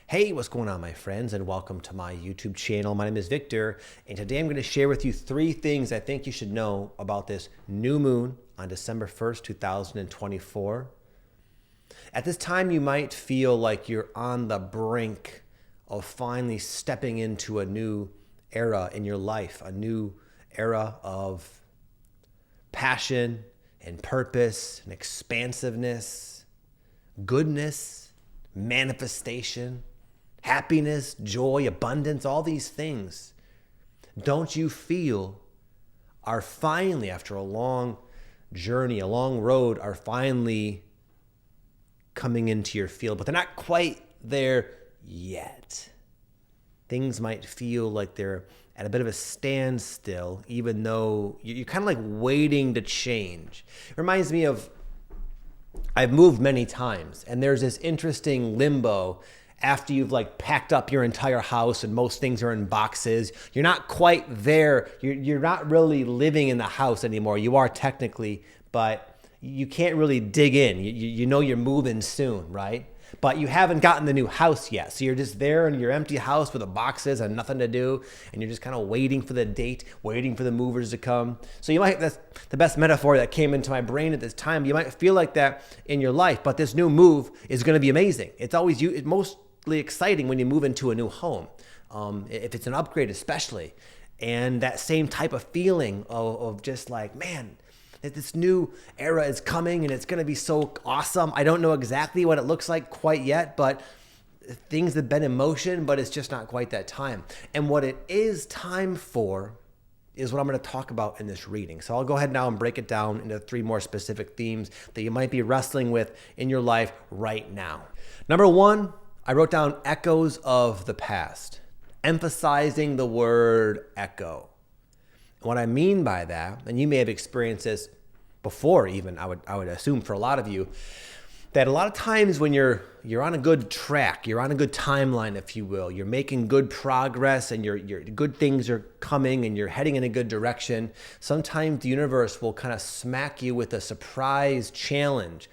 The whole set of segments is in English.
Hey, what's going on, my friends, and welcome to my YouTube channel. My name is Victor, and today I'm going to share with you 3 things I think you should know about this new moon on December 1st, 2024. At this time, you might feel like you're on the brink of finally stepping into a new era in your life, a new era of passion and purpose and expansiveness, goodness, manifestation, happiness, joy, abundance, all these things. Don't you feel are finally, after a long journey, a long road, are finally coming into your field, but they're not quite there yet. Things might feel like they're at a bit of a standstill, even though you're kind of like waiting to change. It reminds me of, I've moved many times, and there's this interesting limbo after you've like packed up your entire house and most things are in boxes. You're not quite there. You're not really living in the house anymore. You are technically, but you can't really dig in. You know you're moving soon, right? But you haven't gotten the new house yet. So you're just there in your empty house with the boxes and nothing to do. And you're just kind of waiting for the date, waiting for the movers to come. So you might, that's the best metaphor that came into my brain at this time. You might feel like that in your life, but this new move is going to be amazing. It's always it's mostly exciting when you move into a new home. If it's an upgrade especially. And that same type of feeling of just like, man, this new era is coming and it's going to be so awesome. I don't know exactly what it looks like quite yet, but things have been in motion, but it's just not quite that time. And what it is time for is what I'm going to talk about in this reading. So I'll go ahead now and break it down into 3 more specific themes that you might be wrestling with in your life right now. Number 1, I wrote down echoes of the past, emphasizing the word echo. What I mean by that, and you may have experienced this before even, I would assume for a lot of you, that a lot of times when you're on a good track, you're on a good timeline, if you will, you're making good progress and your good things are coming and you're heading in a good direction, sometimes the universe will kind of smack you with a surprise challenge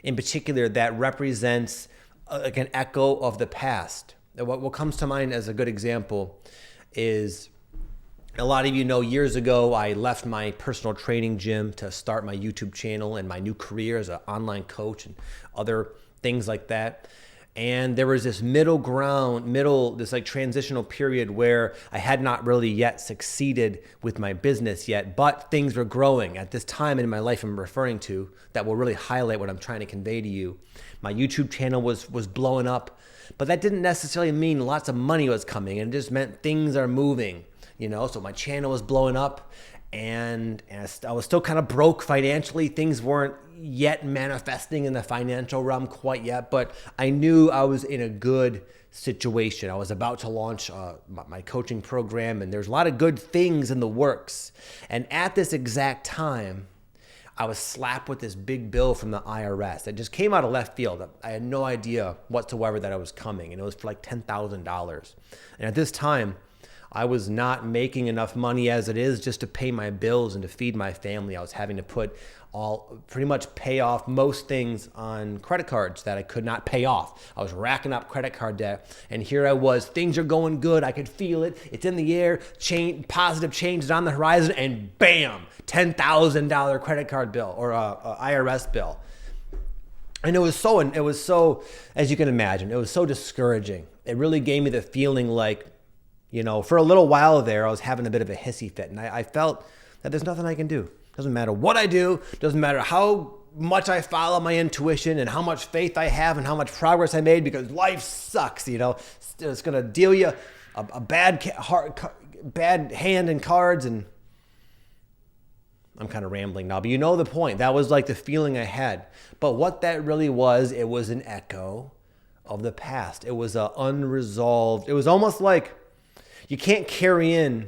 in particular that represents like an echo of the past. What comes to mind as a good example is, a lot of you know years ago, I left my personal training gym to start my YouTube channel and my new career as an online coach and other things like that. And there was this this like transitional period where I had not really yet succeeded with my business yet, but things were growing at this time in my life I'm referring to that will really highlight what I'm trying to convey to you. My YouTube channel was blowing up, but that didn't necessarily mean lots of money was coming. It just meant things are moving. So my channel was blowing up and I was still kind of broke financially. Things weren't yet manifesting in the financial realm quite yet, but I knew I was in a good situation. I was about to launch my coaching program and there's a lot of good things in the works. And at this exact time, I was slapped with this big bill from the IRS. It just came out of left field. I had no idea whatsoever that it was coming, and it was for like $10,000. And at this time, I was not making enough money as it is just to pay my bills and to feed my family. I was having to pretty much pay off most things on credit cards that I could not pay off. I was racking up credit card debt, and here I was. Things are going good. I could feel it. It's in the air. Positive change is on the horizon, and bam, $10,000 credit card bill or a IRS bill. And it was so, as you can imagine, it was so discouraging. It really gave me the feeling like, for a little while there, I was having a bit of a hissy fit. And I felt that there's nothing I can do. Doesn't matter what I do. Doesn't matter how much I follow my intuition and how much faith I have and how much progress I made, because life sucks, It's going to deal you a bad hand in cards. And I'm kind of rambling now, but you know the point. That was like the feeling I had. But what that really was, it was an echo of the past. It was unresolved. It was almost like, you can't really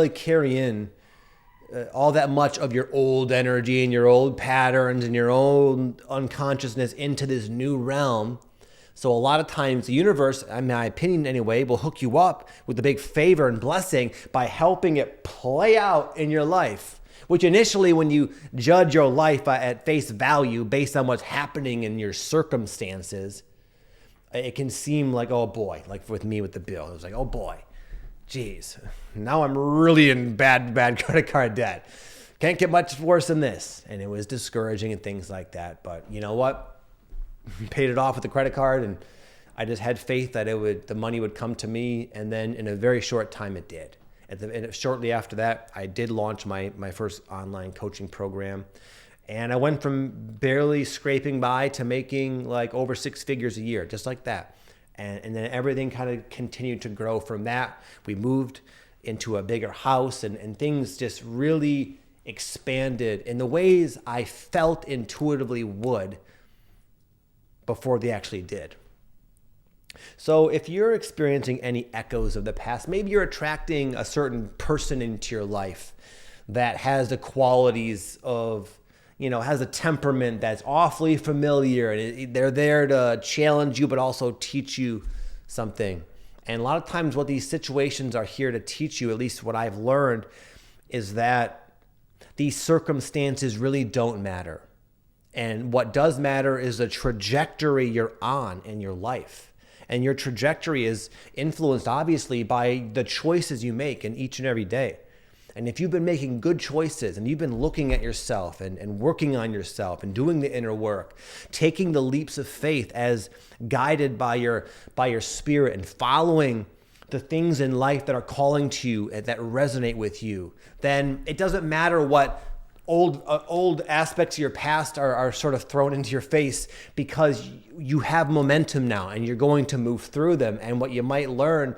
carry in all that much of your old energy and your old patterns and your old unconsciousness into this new realm. So a lot of times the universe, in my opinion anyway, will hook you up with a big favor and blessing by helping it play out in your life. which initially when you judge your life at face value based on what's happening in your circumstances, it can seem like, oh boy, like with me with the bill, it was like, oh boy, geez, now I'm really in bad credit card debt. Can't get much worse than this. And it was discouraging and things like that. But you know what? Paid it off with the credit card, and I just had faith that the money would come to me. And then in a very short time, it did. And shortly after that, I did launch my first online coaching program. And I went from barely scraping by to making like over 6 figures a year, just like that. And then everything kind of continued to grow from that. We moved into a bigger house, and things just really expanded in the ways I felt intuitively would before they actually did. So if you're experiencing any echoes of the past, maybe you're attracting a certain person into your life that has the qualities of, has a temperament that's awfully familiar, and they're there to challenge you but also teach you something. And a lot of times what these situations are here to teach you, at least what I've learned, is that these circumstances really don't matter. And what does matter is the trajectory you're on in your life. And your trajectory is influenced, obviously, by the choices you make in each and every day. And if you've been making good choices and you've been looking at yourself and working on yourself and doing the inner work, taking the leaps of faith as guided by your spirit and following the things in life that are calling to you and that resonate with you, then it doesn't matter what old aspects of your past are sort of thrown into your face, because you have momentum now and you're going to move through them. And what you might learn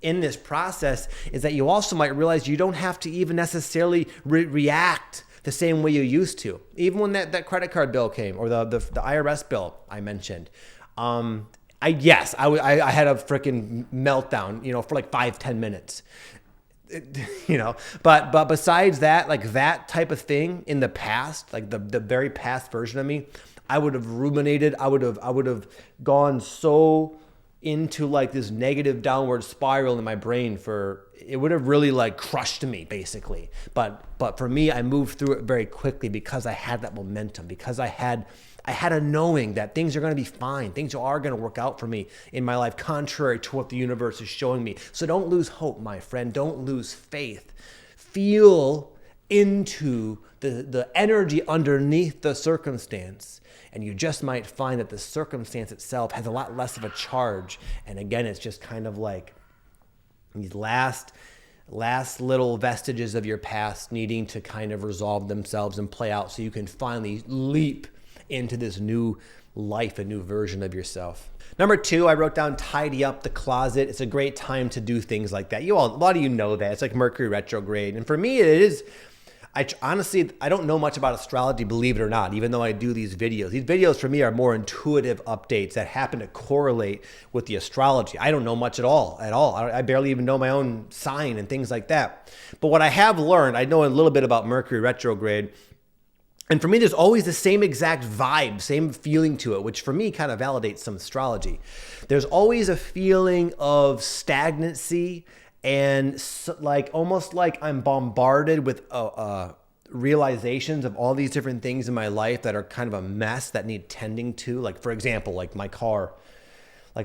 in this process is that you also might realize you don't have to even necessarily react the same way you used to. Even when that credit card bill came, or the IRS bill I mentioned, I had a freaking meltdown, for like 5-10 minutes, but besides that, like that type of thing in the past, like the very past version of me, I would have ruminated. I would have gone so into like this negative downward spiral in my brain it would have really like crushed me basically. But for me, I moved through it very quickly because I had that momentum, because I had a knowing that things are going to be fine. Things are going to work out for me in my life, contrary to what the universe is showing me. So don't lose hope, my friend. Don't lose faith. Feel into the energy underneath the circumstance, and you just might find that the circumstance itself has a lot less of a charge. And again, it's just kind of like these last little vestiges of your past needing to kind of resolve themselves and play out so you can finally leap into this new life, a new version of yourself. Number 2, I wrote down tidy up the closet. It's a great time to do things like that. A lot of you know that. It's like Mercury retrograde. And for me, it is, honestly, I don't know much about astrology, believe it or not, even though I do these videos. These videos for me are more intuitive updates that happen to correlate with the astrology. I don't know much at all. I barely even know my own sign and things like that. But what I have learned, I know a little bit about Mercury retrograde. And for me, there's always the same exact vibe, same feeling to it, which for me kind of validates some astrology. There's always a feeling of stagnancy and almost like I'm bombarded with realizations of all these different things in my life that are kind of a mess that need tending to. Like, for example, like my car.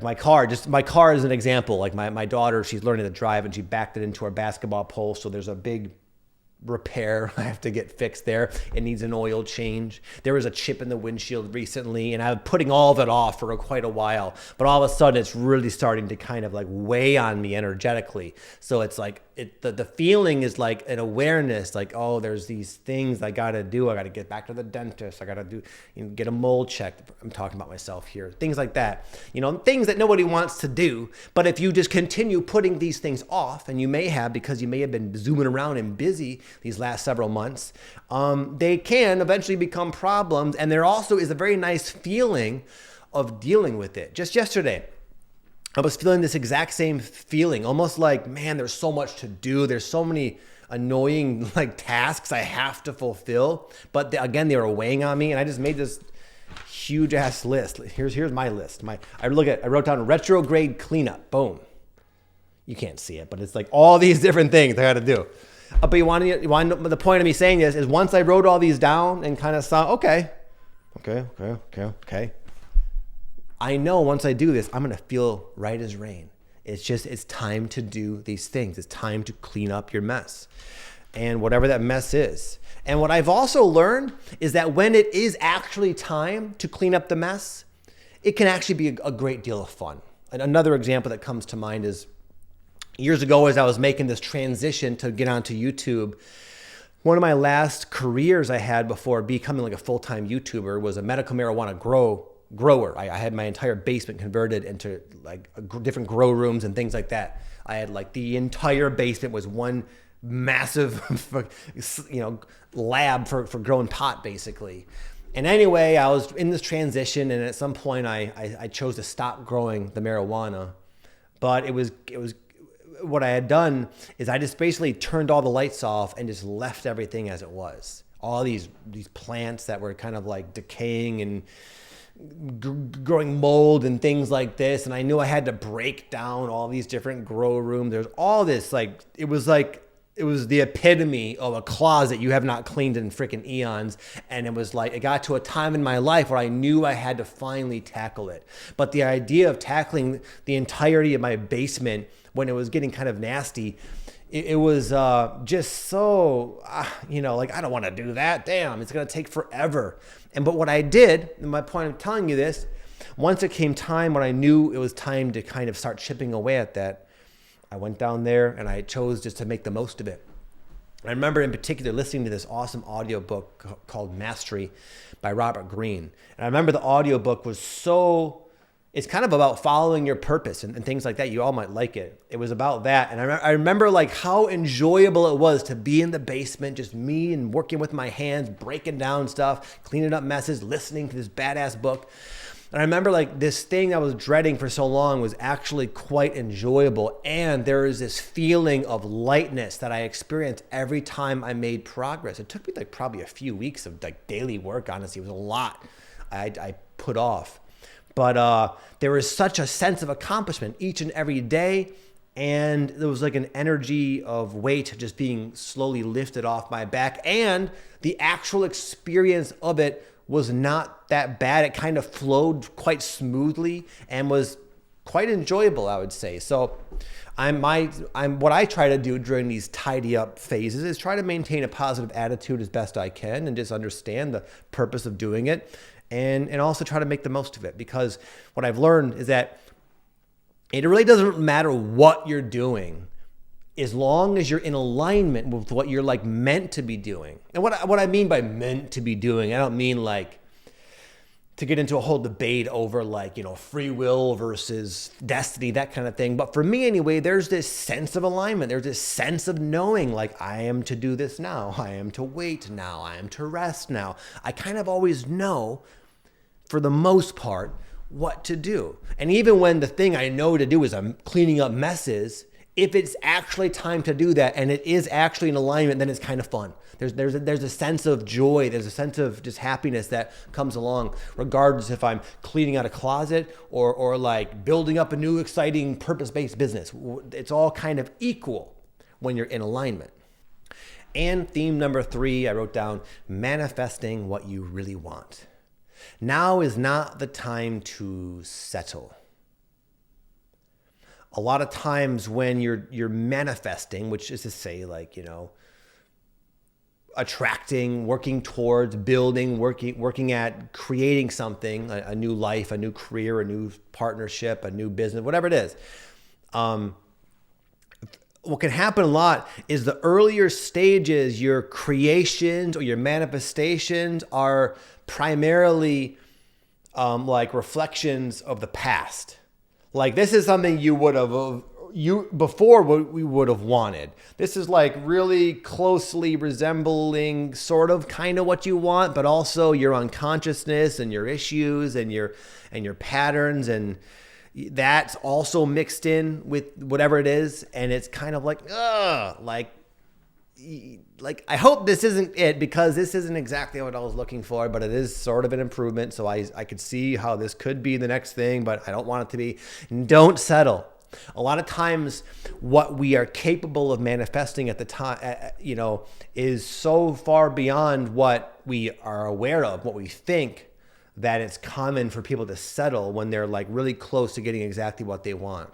My car is an example. Like my daughter, she's learning to drive and she backed it into our basketball pole. So there's a big repair I have to get fixed there. It needs an oil change. There was a chip in the windshield recently, and I've been putting all of it off for quite a while, but all of a sudden it's really starting to kind of like weigh on me energetically. So it's like the feeling is like an awareness, like, oh, there's these things I gotta do. I gotta get back to the dentist. I gotta get a mold checked. I'm talking about myself here. Things like that, things that nobody wants to do. But if you just continue putting these things off, and you may have, because you may have been zooming around and busy these last several months, they can eventually become problems. And there also is a very nice feeling of dealing with it. Just yesterday, I was feeling this exact same feeling, almost like, man, there's so much to do. There's so many annoying tasks I have to fulfill. But they were weighing on me, and I just made this huge ass list. Here's my list. I wrote down retrograde cleanup. Boom. You can't see it, but it's like all these different things I got to do. But the point of me saying this is once I wrote all these down and kind of saw, okay. I know once I do this, I'm going to feel right as rain. It's time to do these things. It's time to clean up your mess and whatever that mess is. And what I've also learned is that when it is actually time to clean up the mess, it can actually be a great deal of fun. And another example that comes to mind is years ago as I was making this transition to get onto YouTube, one of my last careers I had before becoming like a full-time YouTuber was a medical marijuana grower. I had my entire basement converted into like different grow rooms and things like that. I had like the entire basement was one massive, lab for growing pot basically. And anyway, I was in this transition, and at some point I chose to stop growing the marijuana. But it was what I had done is I just basically turned all the lights off and just left everything as it was. All these plants that were kind of like decaying and growing mold and things like this. And I knew I had to break down all these different grow rooms. There's all this it was the epitome of a closet you have not cleaned in freaking eons. And it was like, it got to a time in my life where I knew I had to finally tackle it. But the idea of tackling the entirety of my basement when it was getting kind of nasty, it was just so, I don't want to do that. Damn, it's going to take forever. But what I did, and my point of telling you this, once it came time when I knew it was time to kind of start chipping away at that, I went down there and I chose just to make the most of it. I remember in particular listening to this awesome audiobook called Mastery by Robert Greene. And I remember the audiobook was it's kind of about following your purpose and things like that. You all might like it. It was about that. And I remember like how enjoyable it was to be in the basement, just me and working with my hands, breaking down stuff, cleaning up messes, listening to this badass book. And I remember like this thing I was dreading for so long was actually quite enjoyable. And there is this feeling of lightness that I experienced every time I made progress. It took me like probably a few weeks of like daily work, honestly. It was a lot I put off. But there was such a sense of accomplishment each and every day. And there was like an energy of weight just being slowly lifted off my back. And the actual experience of it was not that bad. It kind of flowed quite smoothly and was quite enjoyable, I would say. So what I try to do during these tidy up phases is try to maintain a positive attitude as best I can and just understand the purpose of doing it and also try to make the most of it. Because what I've learned is that it really doesn't matter what you're doing as long as you're in alignment with what you're like meant to be doing. And what I mean by meant to be doing, I don't mean like to get into a whole debate over like, free will versus destiny, that kind of thing. But for me anyway, there's this sense of alignment. There's this sense of knowing like I am to do this now. I am to wait now. I am to rest now. I kind of always know for the most part what to do. And even when the thing I know to do is I'm cleaning up messes, if it's actually time to do that and it is actually in alignment, then it's kind of fun. There's a sense of joy. There's a sense of just happiness that comes along, regardless if I'm cleaning out a closet or like building up a new exciting purpose-based business. It's all kind of equal when you're in alignment. And theme number 3, I wrote down manifesting what you really want. Now is not the time to settle. A lot of times when you're manifesting, which is to say like, attracting, working towards, building, working at creating something, a new life, a new career, a new partnership, a new business, whatever it is. What can happen a lot is the earlier stages, your creations or your manifestations are primarily like reflections of the past. Like this is something you would have before what we would have wanted. This is like really closely resembling sort of kind of what you want, but also your unconsciousness and your issues and your patterns, and that's also mixed in with whatever it is. And it's kind of like, I hope this isn't it, because this isn't exactly what I was looking for, but it is sort of an improvement. So I could see how this could be the next thing, but I don't want it to be. Don't settle. A lot of times what we are capable of manifesting at the time, is so far beyond what we are aware of, what we think, that it's common for people to settle when they're like really close to getting exactly what they want.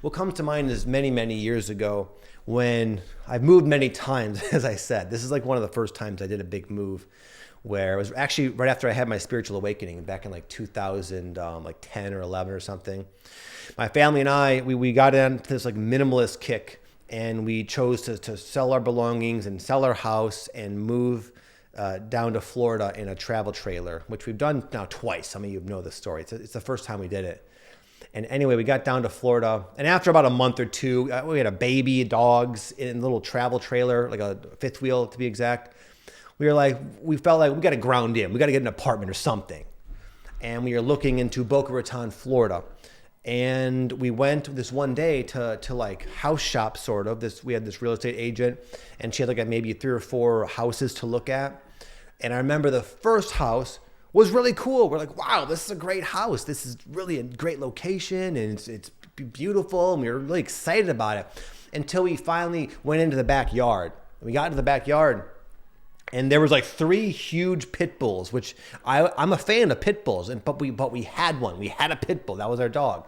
What comes to mind is many, many years ago when I've moved many times, as I said. This is like one of the first times I did a big move, where it was actually right after I had my spiritual awakening back in like 2010 or 11 or something. My family and I, we got into this like minimalist kick, and we chose to sell our belongings and sell our house and move down to Florida in a travel trailer, which we've done now twice. Some of you know the story. It's the first time we did it. And anyway, we got down to Florida, and after about a month or two, we had a baby, dogs in a little travel trailer, like a fifth wheel to be exact. We felt like we got to ground in. We got to get an apartment or something. And we were looking into Boca Raton, Florida. And we went this one day to like house shop sort of. We had this real estate agent, and she had like maybe 3 or 4 houses to look at. And I remember the first house was really cool. We're like, wow, this is a great house. This is really a great location, and it's beautiful. And we were really excited about it until we finally went into the backyard. We got into the backyard, and there was like 3 huge pit bulls, which I'm a fan of pit bulls, but we had one. We had a pit bull. That was our dog.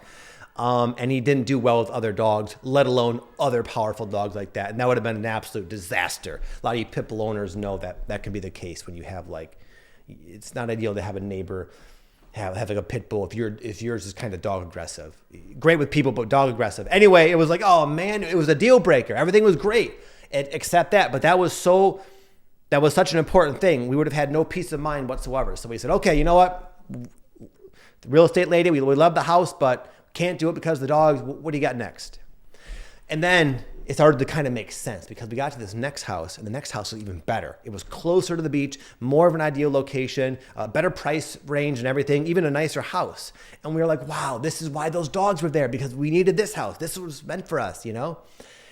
And he didn't do well with other dogs, let alone other powerful dogs like that. And that would have been an absolute disaster. A lot of you pit bull owners know that can be the case when you have like, it's not ideal to have a neighbor have like a pit bull if yours is kind of dog aggressive. Great with people, but dog aggressive. Anyway, it was like, oh man, it was a deal breaker. Everything was great except that. But that was such an important thing. We would have had no peace of mind whatsoever. So we said, okay, you know what? The real estate lady, we love the house, but can't do it because of the dogs. What do you got next? And then it started to kind of make sense because we got to this next house, and the next house was even better. It was closer to the beach, more of an ideal location, a better price range and everything, even a nicer house. And we were like, wow, this is why those dogs were there, because we needed this house. This was meant for us, you know?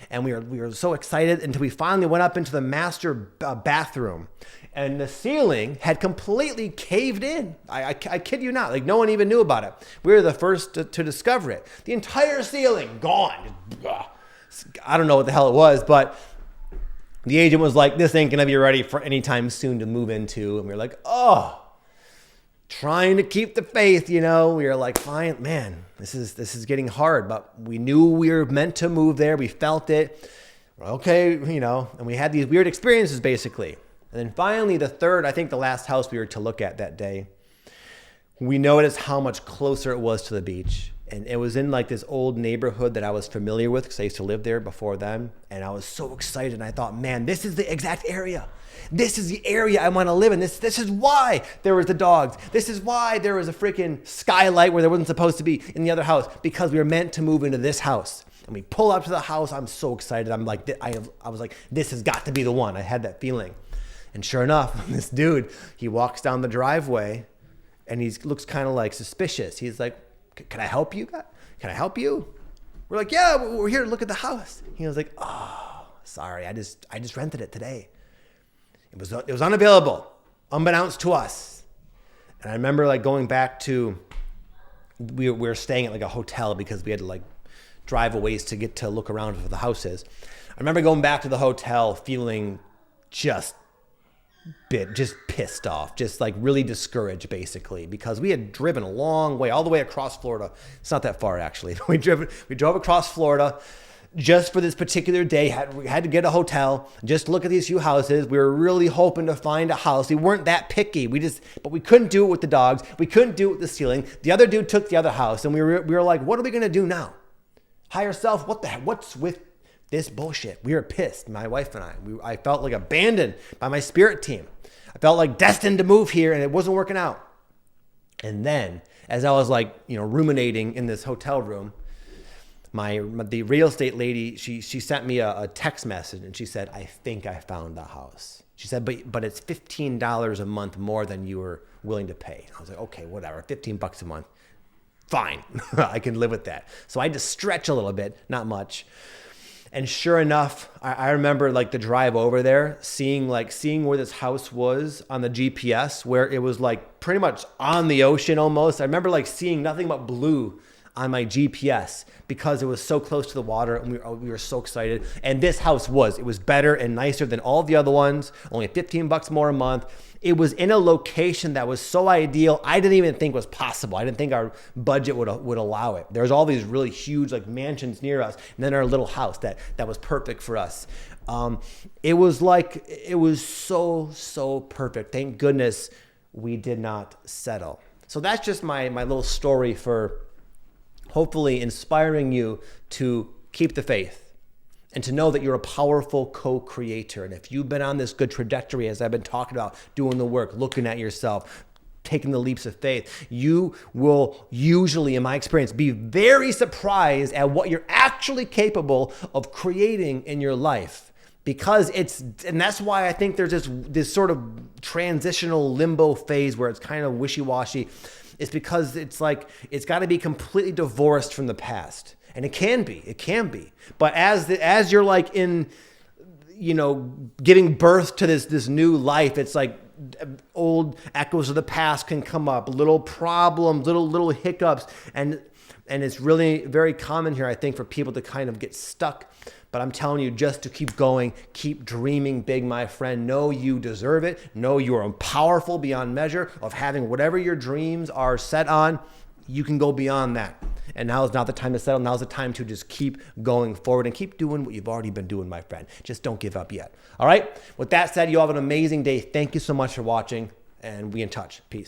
And we were so excited until we finally went up into the master bathroom, and the ceiling had completely caved in. I kid you not. Like, no one even knew about it. We were the first to discover it. The entire ceiling gone. I don't know what the hell it was, but the agent was like, this ain't gonna be ready for any time soon to move into. And we were like, oh, trying to keep the faith, you know. We were like, fine, man, this is getting hard, but we knew we were meant to move there. We felt it. Okay, you know, and we had these weird experiences basically. And then finally, the third, I think the last house we were to look at that day, we noticed how much closer it was to the beach. And it was in like this old neighborhood that I was familiar with because I used to live there before then. And I was so excited. And I thought, man, this is the exact area. This is the area I want to live in. This is why there was the dogs. This is why there was a freaking skylight where there wasn't supposed to be in the other house, because we were meant to move into this house. And we pull up to the house. I'm so excited. I'm like, I was like, this has got to be the one. I had that feeling. And sure enough, this dude, he walks down the driveway and he looks kind of like suspicious. He's like, can I help you? Can I help you? We're like, yeah, we're here to look at the house. He was like, oh, sorry. I just rented it today. It was unavailable, unbeknownst to us. And I remember like going back to, we were staying at like a hotel because we had to like drive a ways to get to look around for the houses. I remember going back to the hotel feeling just pissed off, just like really discouraged basically, because we had driven a long way, all the way across Florida. It's not that far actually. We drove across Florida just for this particular day. We had to get a hotel, just look at these few houses. We were really hoping to find a house. We weren't that picky. But we couldn't do it with the dogs. We couldn't do it with the ceiling. The other dude took the other house, and we were like, what are we gonna do now? Higher self, what the heck? What's with this bullshit? We were pissed, my wife and I felt like abandoned by my spirit team. I felt like destined to move here, and it wasn't working out. And then, as I was like, ruminating in this hotel room, the real estate lady, she sent me a text message, and she said, I think I found the house. She said, but it's $15 a month more than you were willing to pay. I was like, okay, whatever, $15 a month. Fine, I can live with that. So I had to stretch a little bit, not much. And sure enough, I remember like the drive over there, seeing where this house was on the GPS, where it was like pretty much on the ocean almost. I remember like seeing nothing but blue on my GPS because it was so close to the water, and we were so excited. And this house it was better and nicer than all the other ones, only 15 bucks more a month. It was in a location that was so ideal, I didn't even think was possible. I didn't think our budget would allow it. There's all these really huge like mansions near us, and then our little house that was perfect for us. It was so perfect. Thank goodness we did not settle. So that's just my little story for hopefully inspiring you to keep the faith and to know that you're a powerful co-creator. And if you've been on this good trajectory, as I've been talking about, doing the work, looking at yourself, taking the leaps of faith, you will usually, in my experience, be very surprised at what you're actually capable of creating in your life. Because and that's why I think there's this sort of transitional limbo phase where it's kind of wishy-washy. It's because it's got to be completely divorced from the past. And it can be. But as you're like in, giving birth to this new life, it's like old echoes of the past can come up, little problems, little hiccups. And it's really very common here, I think, for people to kind of get stuck. But I'm telling you, just to keep going, keep dreaming big, my friend. Know you deserve it. Know you are powerful beyond measure of having whatever your dreams are set on. You can go beyond that. And now is not the time to settle. Now is the time to just keep going forward and keep doing what you've already been doing, my friend. Just don't give up yet. All right? With that said, you have an amazing day. Thank you so much for watching, and we in touch. Peace.